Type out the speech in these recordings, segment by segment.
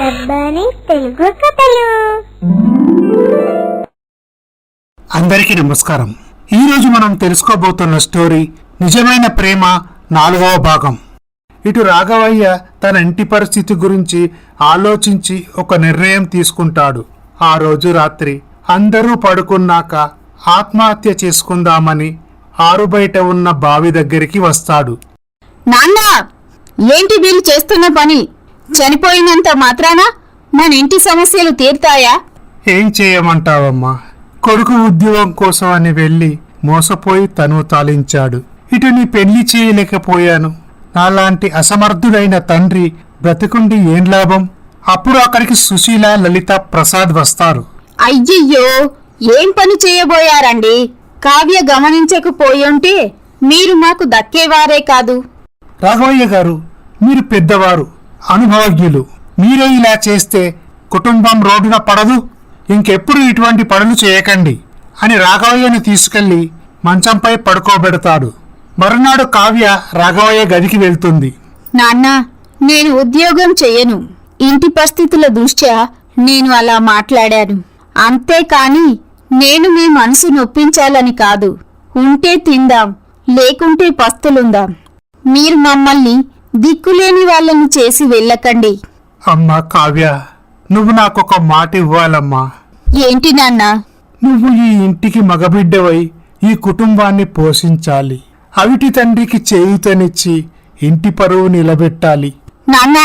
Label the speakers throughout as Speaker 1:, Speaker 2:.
Speaker 1: రబ్బాని తెలుగు కథలు.
Speaker 2: అందరికీ నమస్కారం. ఈ రోజు మనం తెలుసుకోబోతున్న స్టోరీ నిజమైన ప్రేమ 4వ భాగం. ఇటు రాఘవయ్య తన ఇంటి పరిస్థితి గురించి ఆలోచించి ఒక నిర్ణయం తీసుకుంటాడు. ఆ రోజు రాత్రి అందరూ పడుకున్నాక ఆత్మహత్య చేసుకుందామని ఆరు బయట ఉన్న బావి దగ్గరికి వస్తాడు.
Speaker 3: నాన్న, ఏంటి వీళ్ళు చేస్తున్న పని? చనిపోయినంత మాత్రాన మన ఇంటి సమస్యలు తీరుతాయా?
Speaker 2: ఏం చేయమంటావమ్మా, కొడుకు ఉద్యోగం కోసం అని వెళ్ళి మోసపోయి తను తాలించాడు. ఇటు నీ పెళ్లి చేయలేకపోయాను. నాలాంటి అసమర్థుడైన తండ్రి బ్రతికుండి ఏం లాభం? అప్పుడు అక్కడికి సుశీల, లలిత, ప్రసాద్ వస్తారు.
Speaker 3: అయ్యయ్యో, ఏం పని చేయబోయారండి? కావ్య గమనించకపోయుంటే మీరు మాకు దక్కేవారే కాదు.
Speaker 2: రాఘవయ్య గారు, మీరు పెద్దవారు, అనుభవజ్ఞులు. మీరే ఇలా చేస్తే కుటుంబం రోడ్డున పడదు. ఇంకెప్పుడు ఇటువంటి పనులు చేయకండి అని రాఘవయ్యని తీసుకెళ్లి మంచంపై పడుకోబెడతాడు. మరునాడు కావ్య రాఘవయ్య గదికి వెళ్తుంది.
Speaker 3: నాన్న, నేను ఉద్యోగం చెయ్యను. ఇంటి పరిస్థితుల దృష్ట్యా నేను అలా మాట్లాడాను. అంతేకాని నేను మీ మనసు నొప్పించాలని కాదు. ఉంటే తిందాం, లేకుంటే పస్తులుందాం. మీరు మమ్మల్ని దిక్కులేని వాళ్ళని చేసి వెళ్ళకండి.
Speaker 2: అమ్మా కావ్య, నువ్వు నాకొక మాట ఇవ్వాలమ్మా.
Speaker 3: ఏంటి నాన్న?
Speaker 2: నువ్వు ఈ ఇంటికి మగబిడ్డవై ఈ కుటుంబాన్ని పోషించాలి. అవిటి తండ్రికి చేయూతనిచ్చి ఇంటి పరువు నిలబెట్టాలి.
Speaker 3: నాన్న,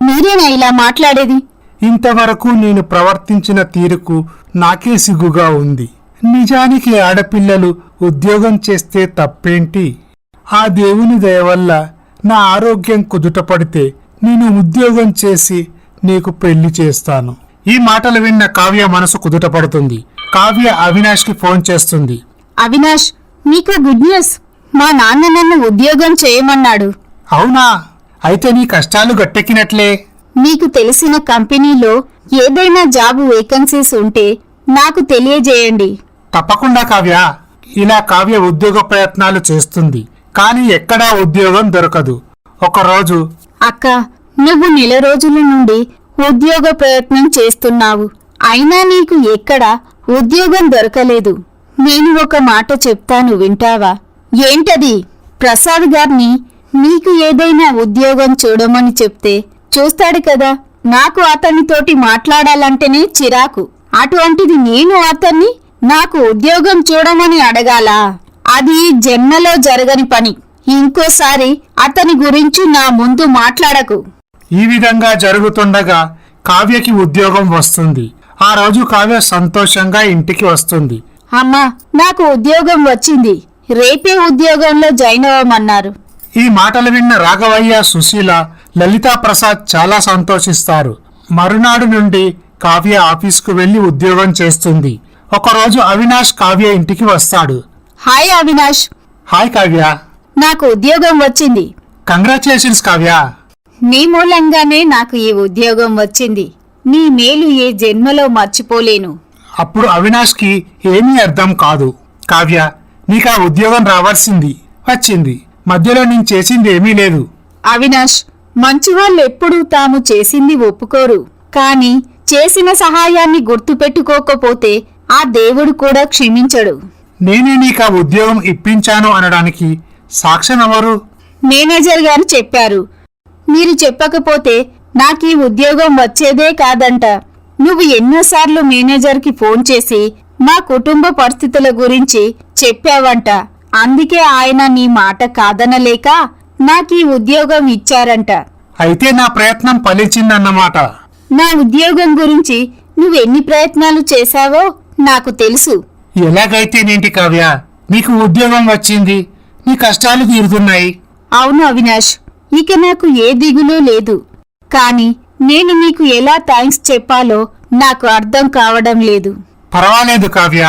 Speaker 3: మీరేనా ఇలా మాట్లాడేది?
Speaker 2: ఇంతవరకు నేను ప్రవర్తించిన తీరుకు నాకే సిగ్గుగా ఉంది. నిజానికి ఆడపిల్లలు ఉద్యోగం చేస్తే తప్పేంటి? ఆ దేవుని దయ వల్ల నా ఆరోగ్యం కుదుటపడితే నేను ఉద్యోగం చేసి నీకు పెళ్లి చేస్తాను. ఈ మాటలు విన్న కావ్య మనసు కుదుటపడుతుంది. కావ్య అవినాష్కి ఫోన్ చేస్తుంది.
Speaker 3: అవినాష్, నీకు గుడ్ న్యూస్. మా నాన్న నన్ను ఉద్యోగం చేయమన్నాడు.
Speaker 2: అవునా? అయితే నీ కష్టాలు గట్టెక్కినట్లే.
Speaker 3: మీకు తెలిసిన కంపెనీలో ఏదైనా జాబ్ వేకెన్సీస్ ఉంటే నాకు తెలియజేయండి.
Speaker 2: తప్పకుండా కావ్య. ఇలా కావ్య ఉద్యోగ ప్రయత్నాలు చేస్తుంది, కానీ ఎక్కడా ఉద్యోగం దొరకదు. ఒకరోజు,
Speaker 3: అక్క, నువ్వు నెల రోజుల నుండి ఉద్యోగ ప్రయత్నం చేస్తున్నావు, అయినా నీకు ఎక్కడా ఉద్యోగం దొరకలేదు. నేను ఒక మాట చెప్తాను, వింటావా? ఏంటది? ప్రసాద్ గారిని నీకు ఏదైనా ఉద్యోగం చూడమని చెప్తే చూస్తాడు కదా. నాకు అతనితోటి మాట్లాడాలంటేనే చిరాకు. అటువంటిది నేను అతన్ని నాకు ఉద్యోగం చూడమని అడగాలా? అది జన్మలో జరగని పని. ఇంకోసారి అతని గురించి నా ముందు మాట్లాడకు.
Speaker 2: ఈ విధంగా జరుగుతుండగా కావ్యకి ఉద్యోగం వస్తుంది. ఆ రోజు కావ్య సంతోషంగా ఇంటికి వస్తుంది.
Speaker 3: అమ్మా, నాకు ఉద్యోగం వచ్చింది. రేపే ఉద్యోగంలో జాయిన్ అవ్వమన్నారు.
Speaker 2: ఈ మాటలు విన్న రాఘవయ్య, సుశీల, లలితా ప్రసాద్ చాలా సంతోషిస్తారు. మరునాడు నుండి కావ్య ఆఫీస్కు వెళ్లి ఉద్యోగం చేస్తుంది. ఒకరోజు అవినాష్ కావ్య ఇంటికి వస్తాడు.
Speaker 3: హాయ్ అవినాష్.
Speaker 2: హాయ్ కావ్య.
Speaker 3: నాకు ఉద్యోగం వచ్చింది.
Speaker 2: కంగ్రాచులేషన్స్ కావ్య.
Speaker 3: నీ మూలంగానే నాకు ఈ ఉద్యోగం వచ్చింది. నీ మేలు ఏ జన్మలో మర్చిపోలేను.
Speaker 2: అప్పుడు అవినాష్కి ఏమీ అర్థం కాదు. కావ్య, నీకు ఆ ఉద్యోగం రావాల్సింది వచ్చింది. మధ్యలో నేను చేసింది ఏమీ లేదు.
Speaker 3: అవినాష్, మంచివాళ్ళు ఎప్పుడూ తాము చేసింది ఒప్పుకోరు. కాని చేసిన సహాయాన్ని గుర్తుపెట్టుకోకపోతే ఆ దేవుడు కూడా క్షమించడు.
Speaker 2: నేనే నీకు ఆ ఉద్యోగం ఇప్పించాను అనడానికి సాక్ష్యం ఎవరు?
Speaker 3: మేనేజర్ గారు చెప్పారు. మీరు చెప్పకపోతే నాకీ ఉద్యోగం వచ్చేదే కాదంట. నువ్వు ఎన్నోసార్లు మేనేజర్కి ఫోన్ చేసి మా కుటుంబ పరిస్థితుల గురించి చెప్పావంట. అందుకే ఆయన నీ మాట కాదనలేక నాకీ ఉద్యోగం ఇచ్చారంట.
Speaker 2: అయితే నా ప్రయత్నం ఫలించిందన్నమాట.
Speaker 3: నా ఉద్యోగం గురించి నువ్వెన్ని ప్రయత్నాలు చేశావో నాకు తెలుసు.
Speaker 2: ఎలాగైతేనేంటి కావ్య, నీకు ఉద్యోగం వచ్చింది, నీ కష్టాలు తీరుతున్నాయి.
Speaker 3: అవును అవినాష్, ఇక నాకు ఏ దిగులు లేదు. కాని నేను నీకు ఎలా థ్యాంక్స్ చెప్పాలో నాకు అర్థం కావడం లేదు.
Speaker 2: పర్వాలేదు కావ్య.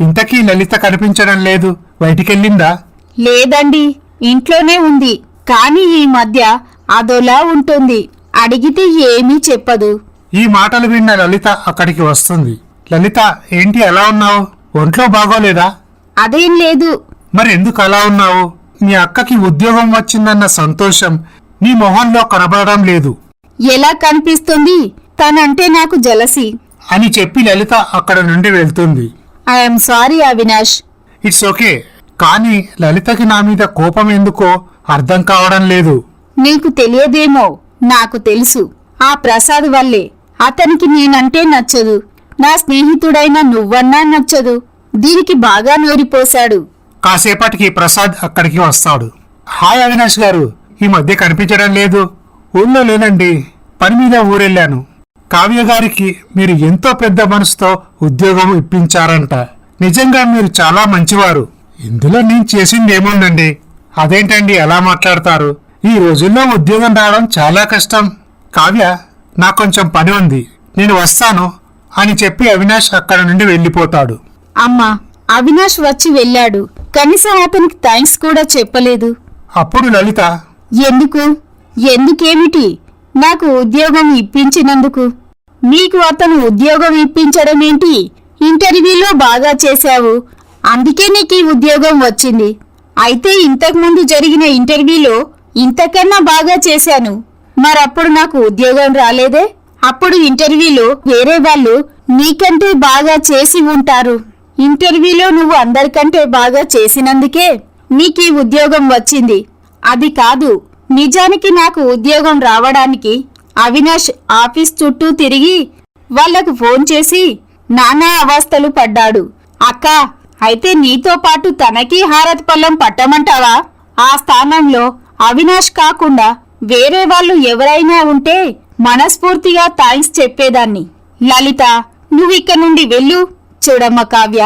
Speaker 2: ఇంతకీ లలిత కనిపించడం లేదు, బయటికెళ్ళిందా?
Speaker 3: లేదండి, ఇంట్లోనే ఉంది. కాని ఈ మధ్య అదోలా ఉంటుంది. అడిగితే ఏమీ చెప్పదు.
Speaker 2: ఈ మాటలు విన్న లలిత అక్కడికి వస్తుంది. లలిత, ఏంటి ఎలా ఉన్నావు? ఒంట్లో బాగోలేదా?
Speaker 3: అదేం లేదు.
Speaker 2: మరి ఎందుకు అలా ఉన్నావు? మీ అక్కకి ఉద్యోగం వచ్చిందన్న సంతోషం నీ మొహంలో కనబడడం లేదు.
Speaker 3: ఎలా కనిపిస్తుంది? తనంటే నాకు జలసి.
Speaker 2: అని చెప్పి లలిత అక్కడ నుండి వెళ్తుంది.
Speaker 3: I'm sorry Avinash.
Speaker 2: It's okay. కానీ లలితకి నా మీద కోపం ఎందుకో అర్థం కావడం లేదు.
Speaker 3: నీకు తెలియదేమో, నాకు తెలుసు. ఆ ప్రసాద్ వల్లే. అతనికి నేనంటే నచ్చదు. నా స్నేహితుడైన నువ్వన్నా నచ్చదు. దీనికి బాగా నోరిపోశాడు.
Speaker 2: కాసేపటికి ప్రసాద్ అక్కడికి వస్తాడు. హాయ్ అవినాష్ గారు, ఈ మధ్య కనిపించడం లేదు. ఊళ్ళో లేనండి, పని మీద ఊరెళ్ళాను. కావ్య గారికి మీరు ఎంతో పెద్ద మనసుతో ఉద్యోగం ఇప్పించారంట. నిజంగా మీరు చాలా మంచివారు. ఇందులో నేను చేసింది ఏముందండి? అదేంటండి అలా మాట్లాడతారు? ఈ రోజుల్లో ఉద్యోగం రావడం చాలా కష్టం. కావ్య, నాకు కొంచెం పని ఉంది, నేను వస్తాను అని చెప్పి అవినాష్ అక్కడ నుండి వెళ్ళిపోతాడు.
Speaker 3: అమ్మా, అవినాష్ వచ్చి వెళ్ళాడు. కనీసం అతనికి థ్యాంక్స్ కూడా చెప్పలేదు.
Speaker 2: అప్పుడు లలిత,
Speaker 3: ఎందుకు? ఎందుకేమిటి? నాకు ఉద్యోగం ఇప్పించినందుకు. నీకు అతను ఉద్యోగం ఇప్పించడం ఏంటి? ఇంటర్వ్యూలో బాగా చేశావు, అందుకే నీకు ఈ ఉద్యోగం వచ్చింది. అయితే ఇంతకుముందు జరిగిన ఇంటర్వ్యూలో ఇంతకన్నా బాగా చేశాను, మరప్పుడు నాకు ఉద్యోగం రాలేదే? అప్పుడు ఇంటర్వ్యూలో వేరే వాళ్ళు నీకంటే బాగా చేసి ఉంటారు. ఇంటర్వ్యూలో నువ్వు అందరికంటే బాగా చేసినందుకే నీకు ఈ ఉద్యోగం వచ్చింది. అది కాదు, నిజానికి నాకు ఉద్యోగం రావడానికి అవినాష్ ఆఫీస్ చుట్టూ తిరిగి వాళ్లకు ఫోన్ చేసి నానా అవస్థలు పడ్డాడు. అక్క, అయితే నీతో పాటు తనకి హారతి పళ్ళం పట్టమంటావా? ఆ స్థానంలో అవినాష్ కాకుండా వేరే వాళ్ళు ఎవరైనా ఉంటే మనస్ఫూర్తిగా థాంక్స్ చెప్పేదాన్ని. లలిత, నువ్విక్క నుండి వెళ్ళు. చూడమ్మ కావ్య,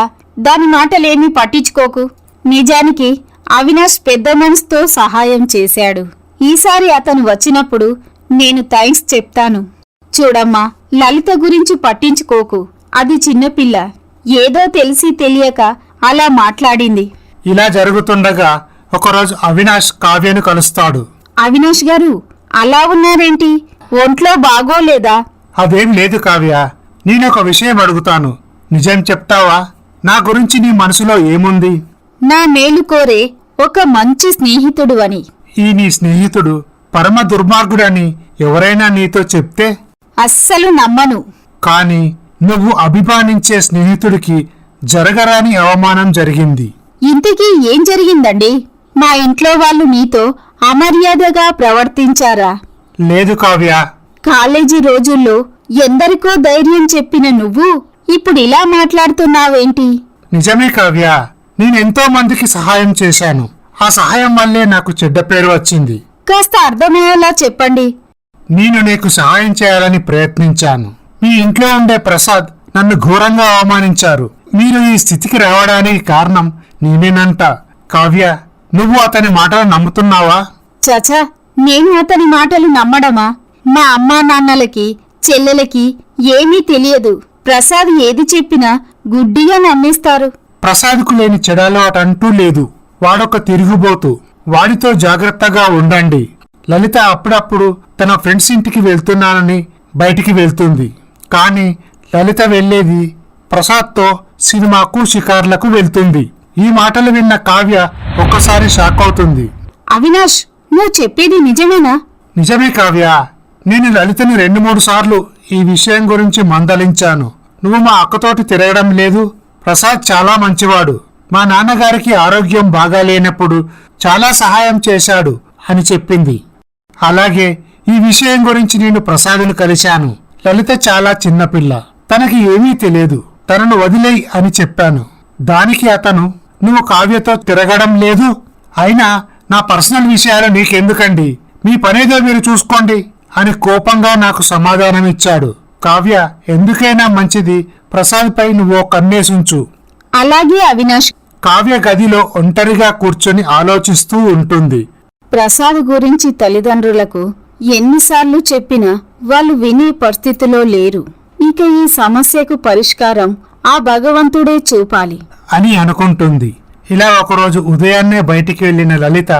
Speaker 3: దాని మాటలేమీ పట్టించుకోకు. నిజానికి అవినాష్ పెద్ద మనసుతో సహాయం చేశాడు. ఈసారి అతను వచ్చినప్పుడు నేను థాంక్స్ చెప్తాను. చూడమ్మా, లలిత గురించి పట్టించుకోకు. అది చిన్నపిల్ల, ఏదో తెలిసి తెలియక అలా మాట్లాడింది.
Speaker 2: ఇలా జరుగుతుండగా ఒకరోజు అవినాష్ కావ్యను కలుస్తాడు.
Speaker 3: అవినాష్ గారు, అలా ఉన్నారేంటి? ఒంట్లో బాగోలేదా?
Speaker 2: అదేం లేదు కావ్య, నేనొక విషయం అడుగుతాను, నిజం చెప్తావా? నా గురించి నీ మనసులో ఏముంది?
Speaker 3: నా మేలు కోరే ఒక మంచి స్నేహితుడు అని.
Speaker 2: ఈ నీ స్నేహితుడు పరమ దుర్మార్గుడని ఎవరైనా నీతో చెప్తే?
Speaker 3: అస్సలు నమ్మను.
Speaker 2: కాని నువ్వు అభిమానించే స్నేహితుడికి జరగరాని అవమానం జరిగింది.
Speaker 3: ఇంతకీ ఏం జరిగిందండి? మా ఇంట్లో వాళ్ళు నీతో అమర్యాదగా ప్రవర్తించారా?
Speaker 2: లేదు కావ్య.
Speaker 3: కాలేజీ రోజుల్లో ఎందరికో ధైర్యం చెప్పిన నువ్వు ఇప్పుడు ఇలా మాట్లాడుతున్నావేంటి?
Speaker 2: నిజమే కావ్య, నేనెంతో మందికి సహాయం చేశాను. ఆ సహాయం వల్లే నాకు చెడ్డ పేరు వచ్చింది.
Speaker 3: కాస్త అర్థమయ్యేలా చెప్పండి.
Speaker 2: నేను నీకు సహాయం చేయాలని ప్రయత్నించాను. మీ ఇంట్లో ఉండే ప్రసాద్ నన్ను ఘోరంగా అవమానించారు. మీరు ఈ స్థితికి రావడానికి కారణం నేనేనంట. కావ్య, నువ్వు అతని మాటలు నమ్ముతున్నావా?
Speaker 3: చచా, నేను అతని మాటలు నమ్మడమా? మా అమ్మా నాన్నలకి, చెల్లెలకి ఏమీ తెలియదు. ప్రసాద్ ఏది చెప్పినా గుడ్డిగా నమ్మేస్తారు.
Speaker 2: ప్రసాద్కు లేని చెడలవాటంటూ లేదు. వాడొక తిరుగుబోతు. వాడితో జాగ్రత్తగా ఉండండి. లలిత అప్పుడప్పుడు తన ఫ్రెండ్స్ ఇంటికి వెళ్తున్నానని బయటికి వెళ్తుంది. కాని లలిత వెళ్లేది ప్రసాద్తో సినిమాకు, షికార్లకు వెళ్తుంది. ఈ మాటలు విన్న కావ్య ఒక్కసారి షాక్ అవుతుంది.
Speaker 3: అవినాష్, నువ్వు చెప్పేది నిజమేనా?
Speaker 2: నిజమే కావ్య, నేను లలితని 2-3 సార్లు ఈ విషయం గురించి మందలించాను. నువ్వు మా అక్కతోటి తిరగడం లేదు. ప్రసాద్ చాలా మంచివాడు. మా నాన్నగారికి ఆరోగ్యం బాగా లేనప్పుడు చాలా సహాయం చేశాడు అని చెప్పింది. అలాగే ఈ విషయం గురించి నేను ప్రసాద్ను కలిశాను. లలిత చాలా చిన్నపిల్ల, తనకి ఏమీ తెలియదు, తనను వదిలేయ్ అని చెప్పాను. దానికి అతను, నువ్వు కావ్యతో తిరగడం లేదు, అయినా నా పర్సనల్ విషయాలు నీకెందుకండి, మీ పనేదో మీరు చూసుకోండి అని కోపంగా నాకు సమాధానమిచ్చాడు. కావ్య, ఎందుకైనా మంచిది ప్రసాద్పై నువ్వు కన్నేసుంచు.
Speaker 3: అలాగే అవినాష్.
Speaker 2: కావ్య గదిలో ఒంటరిగా కూర్చొని ఆలోచిస్తూ ఉంటుంది.
Speaker 3: ప్రసాద్ గురించి తల్లిదండ్రులకు ఎన్నిసార్లు చెప్పినా వాళ్ళు వినే పరిస్థితిలో లేరు. ఇక ఈ సమస్యకు పరిష్కారం ఆ భగవంతుడే చూపాలి
Speaker 2: అని అనుకుంటుంది. ఇలా ఒకరోజు ఉదయాన్నే బయటికి వెళ్లిన లలిత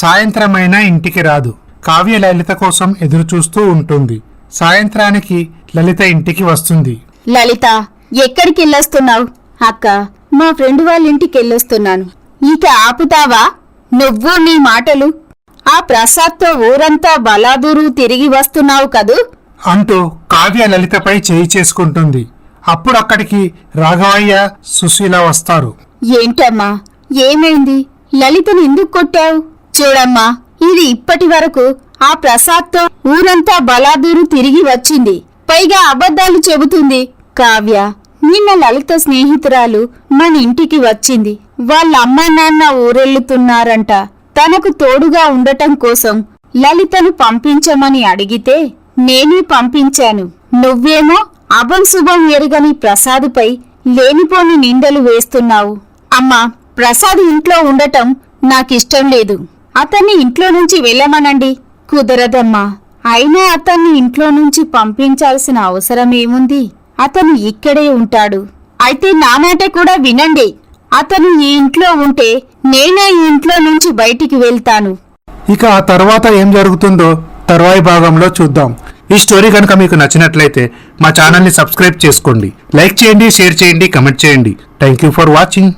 Speaker 2: సాయంత్రమైనా ఇంటికి రాదు. కావ్య లలిత కోసం ఎదురుచూస్తూ ఉంటుంది. సాయంత్రానికి లలిత ఇంటికి వస్తుంది.
Speaker 3: లలిత, ఎక్కడికి వెళ్ళొస్తున్నావు? అక్క, మా ఫ్రెండ్ వాళ్ళ ఇంటికి వెళ్ళొస్తున్నాను. ఇక ఆపుతావా? నువ్వు నీ మాటలు. ఆ ప్రసాద్తో ఊరంతా బలాదూరు తిరిగి వస్తున్నావు కదూ
Speaker 2: అంటూ కావ్య లలితపై చేయి చేసుకుంటుంది. అప్పుడు అక్కడికి రాఘవయ్య, సుశీల వస్తారు.
Speaker 3: ఏంటమ్మా, ఏమైంది? లలితను ఎందుకు కొట్టావు? చూడమ్మా, ఇది ఇప్పటి వరకు ఆ ప్రసాద్తో ఊరంతా బలాదూరు తిరిగి వచ్చింది. పైగా అబద్ధాలు చెబుతుంది. కావ్య, నిన్న లలిత స్నేహితురాలు మన ఇంటికి వచ్చింది. వాళ్ళ అమ్మా నాన్న ఊరెళ్తుతున్నారంట. తనకు తోడుగా ఉండటం కోసం లలితను పంపించమని అడిగితే నేనే పంపించాను. నువ్వేమో అభం శుభం ఎరుగని ప్రసాదుపై లేనిపోని నిందలు వేస్తున్నావు. అమ్మా, ప్రసాద్ ఇంట్లో ఉండటం నాకిష్టం లేదు. అతన్ని ఇంట్లో నుంచి వెళ్ళమనండి. కుదరదమ్మా. అయినా అతన్ని ఇంట్లో నుంచి పంపించాల్సిన అవసరమేముంది? అతను ఇక్కడే ఉంటాడు. అయితే నా మాట కూడా వినండి. అతను ఈ ఇంట్లో ఉంటే నేనే ఈ ఇంట్లో నుంచి బయటికి వెళ్తాను.
Speaker 2: ఇక ఆ తర్వాత ఏం జరుగుతుందో తర్వాయి భాగంలో చూద్దాం. ఈ స్టోరీ కనుక మీకు నచ్చినట్లయితే మా ఛానల్ని సబ్స్క్రైబ్ చేసుకోండి, లైక్ చేయండి, షేర్ చేయండి, కమెంట్ చేయండి. Thank you for watching.